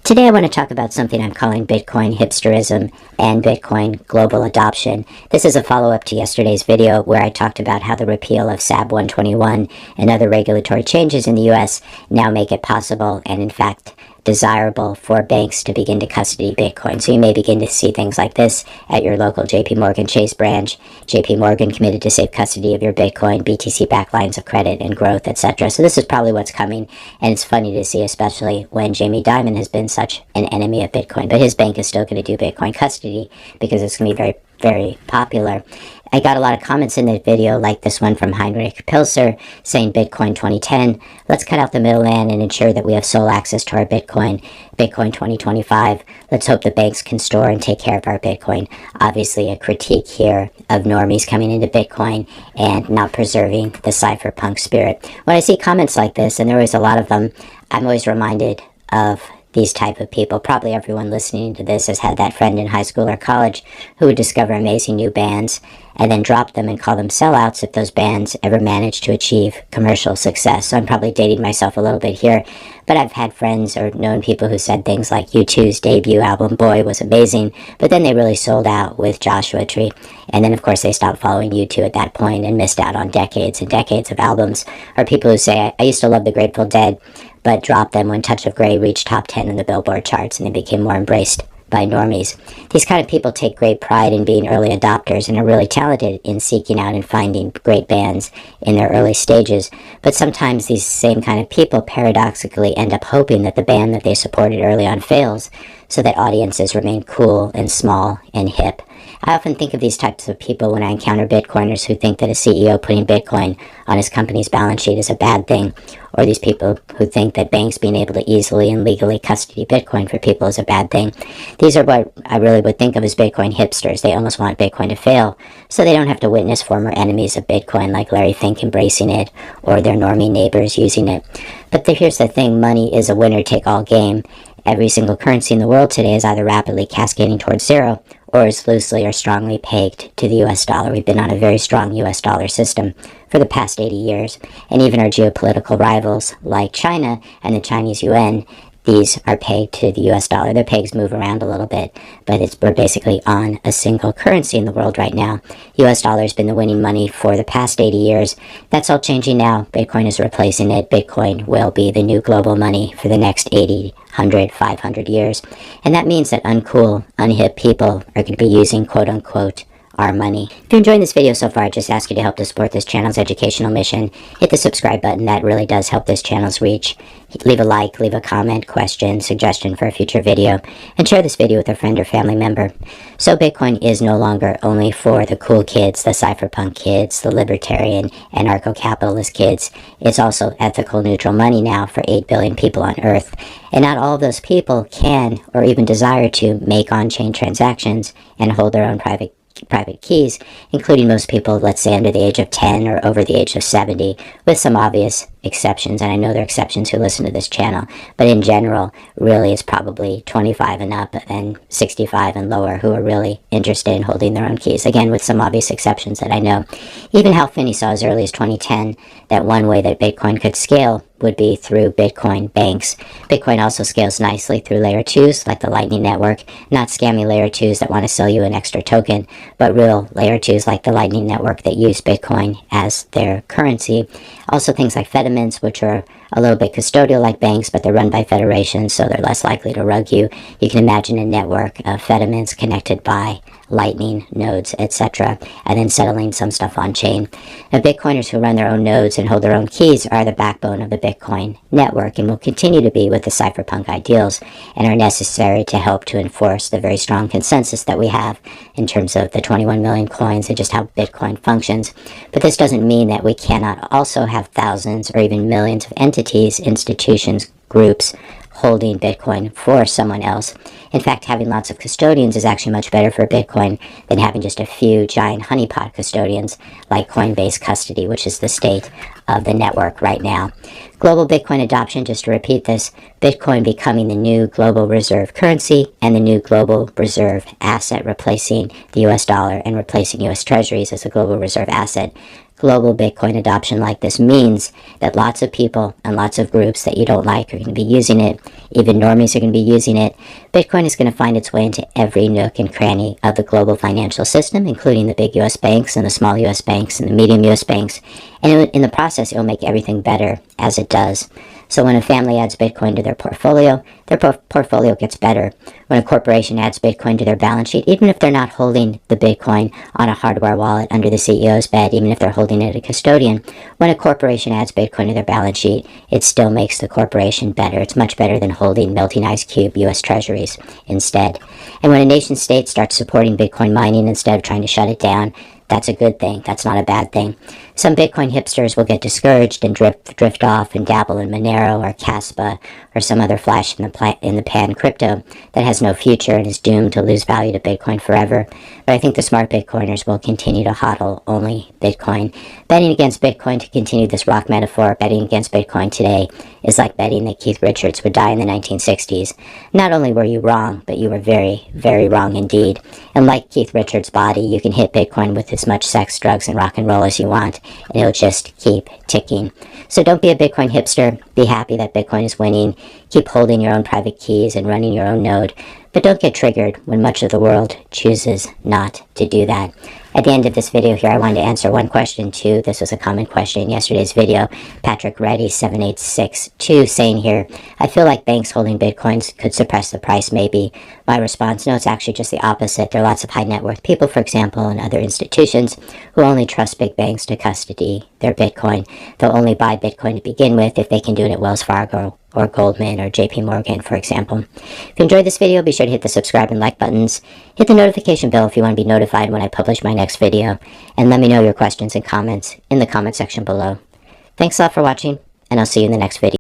Today I want to talk about something I'm calling Bitcoin hipsterism and Bitcoin global adoption. This is a follow-up to yesterday's video where I talked about how the repeal of FASB 121 and other regulatory changes in the US now make it possible and in fact desirable for banks to begin to custody Bitcoin. So you may begin to see things like this at your local JP Morgan Chase branch. JP Morgan committed to safe custody of your Bitcoin, BTC-backed lines of credit and growth, etc. So this is probably what's coming, and it's funny to see, especially when Jamie Dimon has been such an enemy of Bitcoin. But his bank is still going to do Bitcoin custody because it's going to be very, very popular. I got a lot of comments in this video, like this one from Heinrich Pilser, saying Bitcoin 2010, let's cut out the middleman and ensure that we have sole access to our Bitcoin. Bitcoin 2025, let's hope the banks can store and take care of our Bitcoin. Obviously a critique here of normies coming into Bitcoin and not preserving the cypherpunk spirit. When I see comments like this, and there is a lot of them, I'm always reminded of these type of people. Probably everyone listening to this has had that friend in high school or college who would discover amazing new bands and then drop them and call them sellouts if those bands ever managed to achieve commercial success. So I'm probably dating myself a little bit here, but I've had friends or known people who said things like U2's debut album, Boy, was amazing, but then they really sold out with Joshua Tree. And then of course they stopped following U2 at that point and missed out on decades and decades of albums. Or people who say, I used to love the Grateful Dead, but dropped them when Touch of Grey reached top 10 in the Billboard charts and they became more embraced by normies. These kind of people take great pride in being early adopters and are really talented in seeking out and finding great bands in their early stages. But sometimes these same kind of people paradoxically end up hoping that the band that they supported early on fails so that audiences remain cool and small and hip. I often think of these types of people when I encounter Bitcoiners who think that a CEO putting Bitcoin on his company's balance sheet is a bad thing, or these people who think that banks being able to easily and legally custody Bitcoin for people is a bad thing. These are what I really would think of as Bitcoin hipsters. They almost want Bitcoin to fail so they don't have to witness former enemies of Bitcoin like Larry Fink embracing it or their normie neighbors using it. But here's the thing, money is a winner-take-all game. Every single currency in the world today is either rapidly cascading towards zero or is loosely or strongly pegged to the US dollar. We've been on a very strong US dollar system for the past 80 years. And even our geopolitical rivals like China and the Chinese yuan, these are pegged to the US dollar. Their pegs move around a little bit, but we're basically on a single currency in the world right now. US dollar has been the winning money for the past 80 years. That's all changing now. Bitcoin is replacing it. Bitcoin will be the new global money for the next 80, 100, 500 years. And that means that uncool, unhip people are going to be using quote-unquote our money. If you're enjoying this video so far, I just ask you to help to support this channel's educational mission. Hit the subscribe button. That really does help this channel's reach. Leave a like, leave a comment, question, suggestion for a future video, and share this video with a friend or family member. So Bitcoin is no longer only for the cool kids, the cypherpunk kids, the libertarian, anarcho-capitalist kids. It's also ethical, neutral money now for 8 billion people on Earth. And not all of those people can or even desire to make on-chain transactions and hold their own private keys, including most people, let's say, under the age of 10 or over the age of 70, with some obvious exceptions, and I know there are exceptions who listen to this channel, but in general, really it's probably 25 and up and 65 and lower who are really interested in holding their own keys, again, with some obvious exceptions that I know. Even Hal Finney saw as early as 2010 that one way that Bitcoin could scale would be through Bitcoin banks. Bitcoin also scales nicely through layer 2s like the Lightning Network, not scammy layer 2s that want to sell you an extra token, but real layer 2s like the Lightning Network that use Bitcoin as their currency. Also things like Fediments, which are a little bit custodial like banks, but they're run by federations, so they're less likely to rug you. You can imagine a network of Fediments connected by Lightning nodes, etc., and then settling some stuff on chain. Now, Bitcoiners who run their own nodes and hold their own keys are the backbone of the Bitcoin network and will continue to be with the cypherpunk ideals and are necessary to help to enforce the very strong consensus that we have in terms of the 21 million coins and just how Bitcoin functions. But this doesn't mean that we cannot also have thousands or even millions of entities, institutions, groups holding Bitcoin for someone else. In fact, having lots of custodians is actually much better for Bitcoin than having just a few giant honeypot custodians like Coinbase Custody, which is the state of the network right now. Global Bitcoin adoption, just to repeat this, Bitcoin becoming the new global reserve currency and the new global reserve asset, replacing the US dollar and replacing US treasuries as a global reserve asset. global Bitcoin adoption like this means that lots of people and lots of groups that you don't like are going to be using it. Even normies are going to be using it. Bitcoin is going to find its way into every nook and cranny of the global financial system, including the big U.S. banks and the small U.S. banks and the medium U.S. banks. And in the process, it will make everything better as it does. So when a family adds Bitcoin to their portfolio gets better. When a corporation adds Bitcoin to their balance sheet, even if they're not holding the Bitcoin on a hardware wallet under the CEO's bed, even if they're holding it at a custodian, when a corporation adds Bitcoin to their balance sheet, it still makes the corporation better. It's much better than holding melting ice cube U.S. treasuries instead. And when a nation state starts supporting Bitcoin mining instead of trying to shut it down, that's a good thing. That's not a bad thing. Some Bitcoin hipsters will get discouraged and drift off and dabble in Monero or Caspa or some other flash in the pan crypto that has no future and is doomed to lose value to Bitcoin forever. But I think the smart Bitcoiners will continue to hodl only Bitcoin. Betting against Bitcoin, to continue this rock metaphor, betting against Bitcoin today is like betting that Keith Richards would die in the 1960s. Not only were you wrong, but you were very, very wrong indeed. And like Keith Richards' body, you can hit Bitcoin with as much sex, drugs, and rock and roll as you want, and it'll just keep ticking. So don't be a Bitcoin hipster. Be happy that Bitcoin is winning. Keep holding your own private keys and running your own node. But don't get triggered when much of the world chooses not to do that. At the end of this video here, I wanted to answer one question too. This was a common question in yesterday's video. Patrick Reddy 7862 saying here, I feel like banks holding Bitcoins could suppress the price maybe. My response, no, it's actually just the opposite. There are lots of high net worth people, for example, and other institutions who only trust big banks to custody their Bitcoin. They'll only buy Bitcoin to begin with if they can do it at Wells Fargo or Goldman or JP Morgan, for example. If you enjoyed this video, be sure to hit the subscribe and like buttons. Hit the notification bell if you want to be notified when I publish my next video. And let me know your questions and comments in the comment section below. Thanks a lot for watching, and I'll see you in the next video.